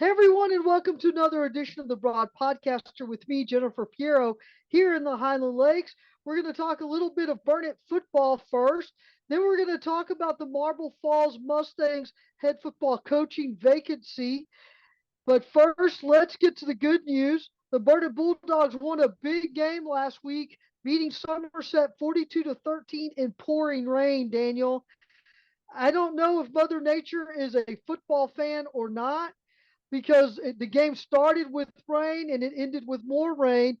Hey everyone, and welcome to another edition of the Broad Podcaster with me, Jennifer Fierro, here in the Highland Lakes. We're going to talk a little bit of Burnet football first. Then we're going to talk about the Marble Falls Mustangs head football coaching vacancy. But first, let's get to the good news. The Burnet Bulldogs won a big game last week, beating Somerset 42-13 in pouring rain, Daniel. I don't know if Mother Nature is a football fan or not because the game started with rain and it ended with more rain,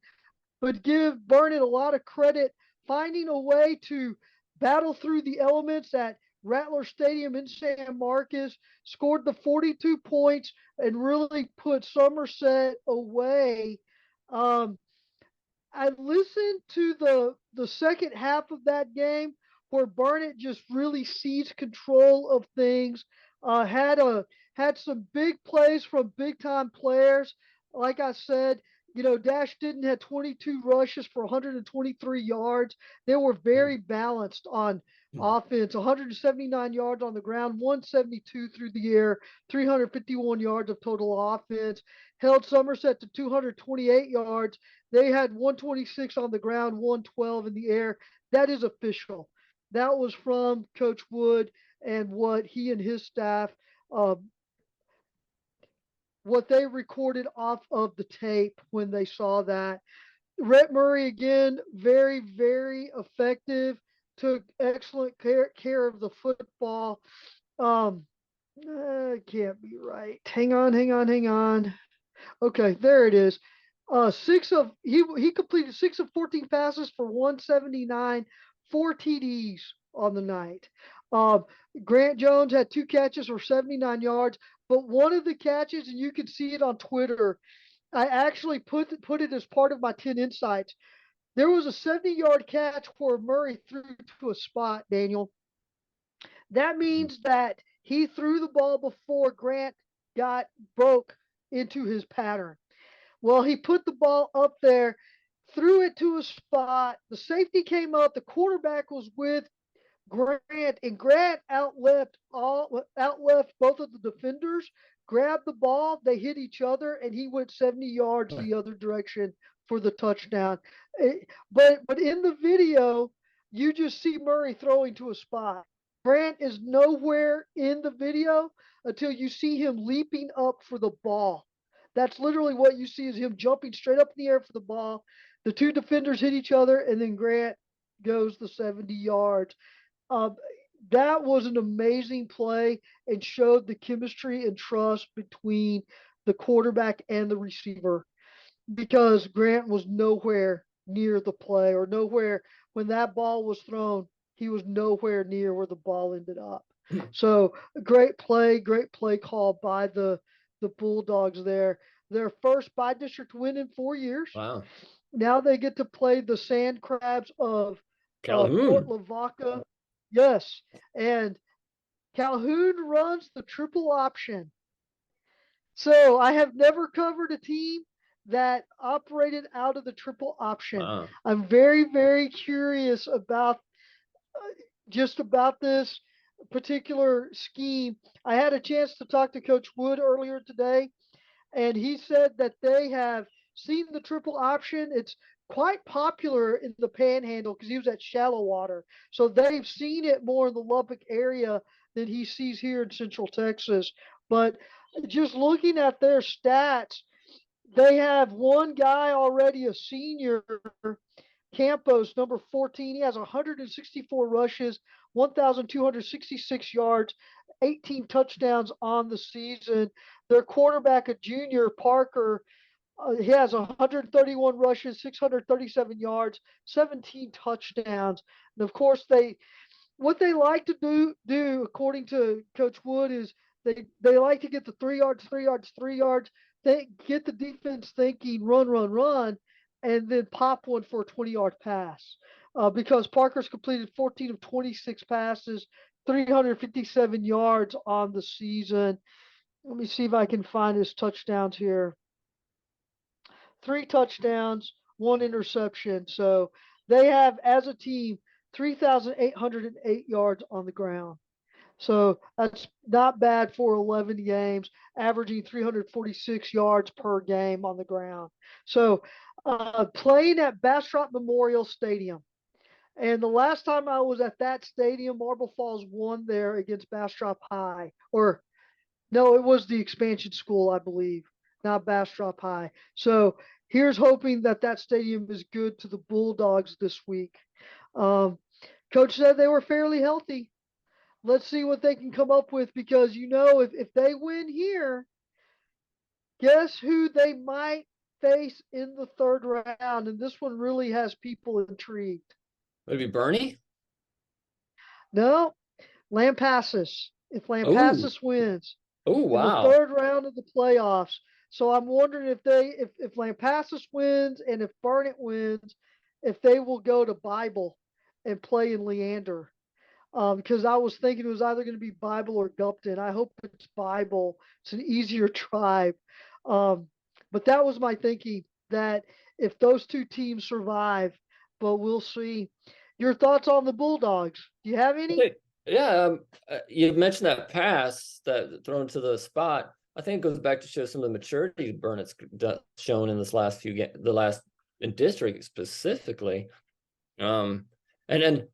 but give Burnet a lot of credit finding a way to battle through the elements at Rattler Stadium in San Marcos, scored the 42 points, and really put Somerset away. Um, I listened to the second half of that game where Barnett just really seized control of things. Had some big plays from big time players. Like I said, Dash didn't had 22 rushes for 123 yards. They were very balanced on offense. 179 yards on the ground, 172 through the air, 351 yards of total offense. Held Somerset to 228 yards. They had 126 on the ground, 112 in the air. That is official. That was from Coach Wood and what he and his staff, uh, what they recorded off of the tape when they saw that. Rhett Murray, again, very, very effective, took excellent care of the football. Um, can't be right. Hang on. Okay, there it is. He completed 6 of 14 passes for 179, 4 TDs on the night. Um, Grant Jones had 2 catches for 79 yards, but one of the catches, and you can see it on Twitter. I actually put it as part of my 10 insights. There was a 70-yard catch where Murray threw to a spot, Daniel. That means that he threw the ball before Grant got broke into his pattern. Well, he put the ball up there, threw it to a spot. The safety came up. The quarterback was with Grant, and Grant outleft both of the defenders, grabbed the ball. They hit each other, and he went 70 yards the other direction for the touchdown. But in the video, you just see Murray throwing to a spot. Grant is nowhere in the video until you see him leaping up for the ball. That's literally what you see is him jumping straight up in the air for the ball. The two defenders hit each other, and then Grant goes the 70 yards. Um, that was an amazing play and showed the chemistry and trust between the quarterback and the receiver because Grant was nowhere near the play or nowhere when that ball was thrown. He was nowhere near where the ball ended up. So great play call by the Bulldogs there. Their first by district win in 4 years. Wow. Now they get to play the Sand Crabs of Port Calhoun. Lavaca. Yes. And Calhoun runs the triple option. So I have never covered a team that operated out of the triple option. Wow. I'm very, very curious about just about this particular scheme. I had a chance to talk to Coach Wood earlier today, and he said that they have seen the triple option. It's quite popular in the Panhandle because he was at shallow water, so they've seen it more in the Lubbock area than he sees here in Central Texas. But just looking at their stats, they have one guy already, a senior, Campos, number 14. He has 164 rushes, 1,266 yards, 18 touchdowns on the season. Their quarterback, a junior, Parker, he has 131 rushes, 637 yards, 17 touchdowns. And of course, what they like to do according to Coach Wood is they like to get the 3 yards, 3 yards, 3 yards. They get the defense thinking run, and then pop one for a 20-yard pass. Because Parker's completed 14 of 26 passes, 357 yards on the season. Let me see if I can find his touchdowns here. 3 touchdowns, 1 interception. So they have, as a team, 3,808 yards on the ground. So that's not bad for 11 games, averaging 346 yards per game on the ground. So playing at Bastrop Memorial Stadium. And the last time I was at that stadium, Marble Falls won there against Bastrop High. Or, no, it was the expansion school, I believe, not Bastrop High. So here's hoping that that stadium is good to the Bulldogs this week. Um, Coach said they were fairly healthy. Let's see what they can come up with because if they win here, guess who they might face in the third round? And this one really has people intrigued. Would it be Bernie? No, Lampasas. If Oh, Lampasas wins oh, in the wow. third round of the playoffs. So I'm wondering if Lampasas wins and if Burnet wins, if they will go to Bible and play in Leander. Because I was thinking it was either going to be Bible or Gupton. I hope it's Bible. It's an easier drive. Um, but that was my thinking that if those two teams survive, but we'll see. Your thoughts on the Bulldogs? Do you have any? Okay. Yeah, you mentioned that pass that thrown to the spot. I think it goes back to show some of the maturity Burnett's shown in this last few games, the last in district specifically. And then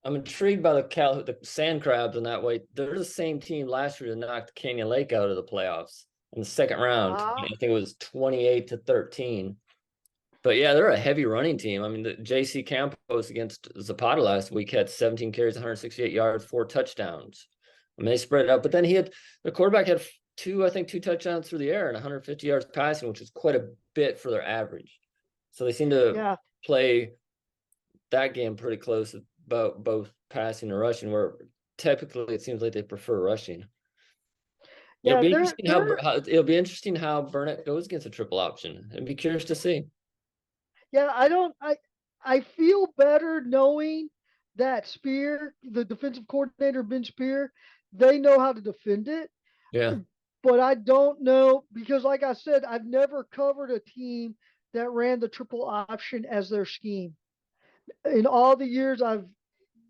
I'm intrigued by the sand crabs in that way. They're the same team last year that knocked Canyon Lake out of the playoffs in the second round. I Ah, think it was 28-13. But yeah, they're a heavy running team. I mean, the JC Campos against Zapata last week had 17 carries, 168 yards, 4 touchdowns. I mean, they spread it out. But then the quarterback had two touchdowns through the air and 150 yards passing, which is quite a bit for their average. So they seem to yeah, play that game pretty close about both passing and rushing, where typically it seems like they prefer rushing. It'll yeah. be They're interesting they're it'll be interesting how Burnett goes against a triple option. I'd be curious to see. yeah. I don't. I feel better knowing that Spear, the defensive coordinator Ben Spear, they know how to defend it. Yeah, But I don't know because, like I said, I've never covered a team that ran the triple option as their scheme. In all the years I've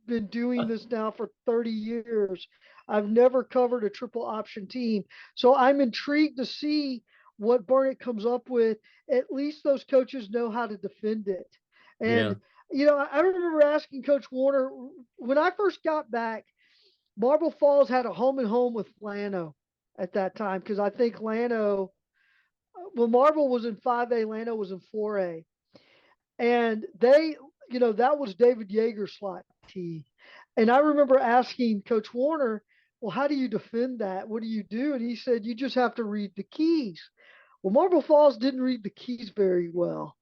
been doing this now for 30 years, I've never covered a triple option team. So I'm intrigued to see what Barnett comes up with. At least those coaches know how to defend it. yeah, And, I remember asking Coach Warner when I first got back, Marble Falls had a home and home with Lano at that time because I think Lano, well, Marble was in 5A, Lano was in 4A. And that was David Yeager's slot T. And I remember asking Coach Warner, well, how do you defend that? What do you do? And he said, you just have to read the keys. Well, Marble Falls didn't read the keys very well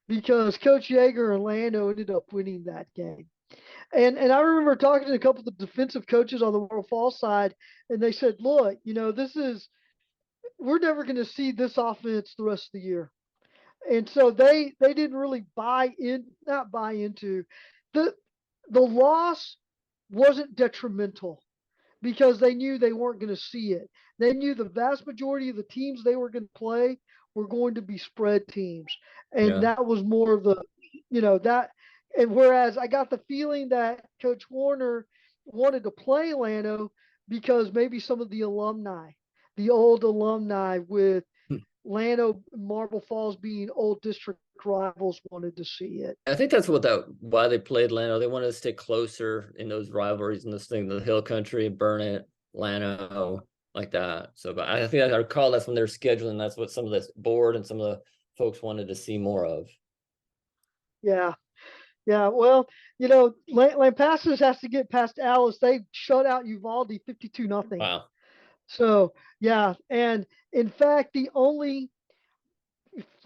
because Coach Yeager and Lano ended up winning that game. And I remember talking to a couple of the defensive coaches on the Marble Falls side, and they said, look, we're never going to see this offense the rest of the year. And so they didn't really not buy into the the loss wasn't detrimental because they knew they weren't going to see it. They knew the vast majority of the teams they were going to play were going to be spread teams. And yeah. that was more of that. And whereas I got the feeling that Coach Warner wanted to play Lano because maybe some of the alumni, the old alumni with Lano Marble Falls being old district rivals wanted to see it. I think that's why they played Lano. They wanted to stay closer in those rivalries in this thing, the Hill Country, Burnet, Lano, like that. So, but I think I recall that's when they were scheduling. That's what some of this board and some of the folks wanted to see more of. Yeah. Yeah. Well, Lampasas has to get past Alice. They shut out Uvalde 52-0. Wow. So, yeah. And in fact, the only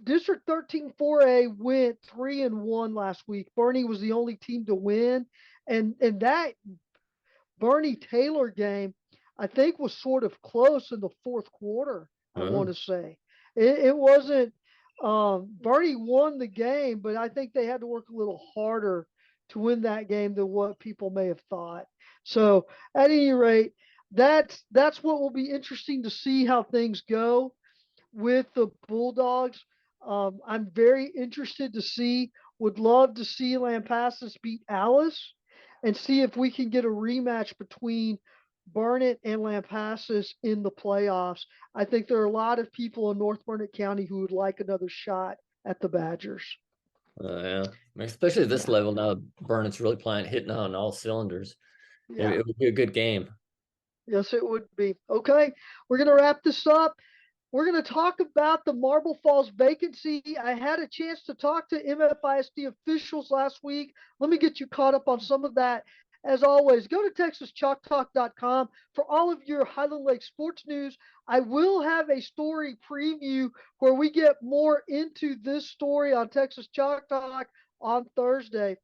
District 13 4A went 3-1 last week. Bernie was the only team to win. And that Bernie Taylor game, I think, was sort of close in the fourth quarter. I want Oh, to say it wasn't. Bernie won the game, but I think they had to work a little harder to win that game than what people may have thought. So, at any rate, that's what will be interesting to see how things go with the Bulldogs. I'm very interested to see. Would love to see Lampasas beat Alice and see if we can get a rematch between Burnet and Lampasas in the playoffs. I think there are a lot of people in North Burnet County who would like another shot at the Badgers. Yeah, especially at this Yeah, level now. Burnet's really playing, hitting on all cylinders. yeah. It would be a good game. Yes, it would be. Okay, we're going to wrap this up. We're going to talk about the Marble Falls vacancy. I had a chance to talk to MFISD officials last week. Let me get you caught up on some of that. As always, go to texaschoctalk.com for all of your Highland Lake sports news. I will have a story preview where we get more into this story on Texas Chalk Talk on Thursday.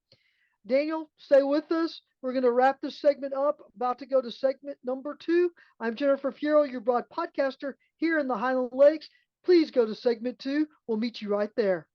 Daniel, stay with us. We're going to wrap this segment up. About to go to segment number 2. I'm Jennifer Fierro, your broad podcaster here in the Highland Lakes. Please go to segment 2. We'll meet you right there.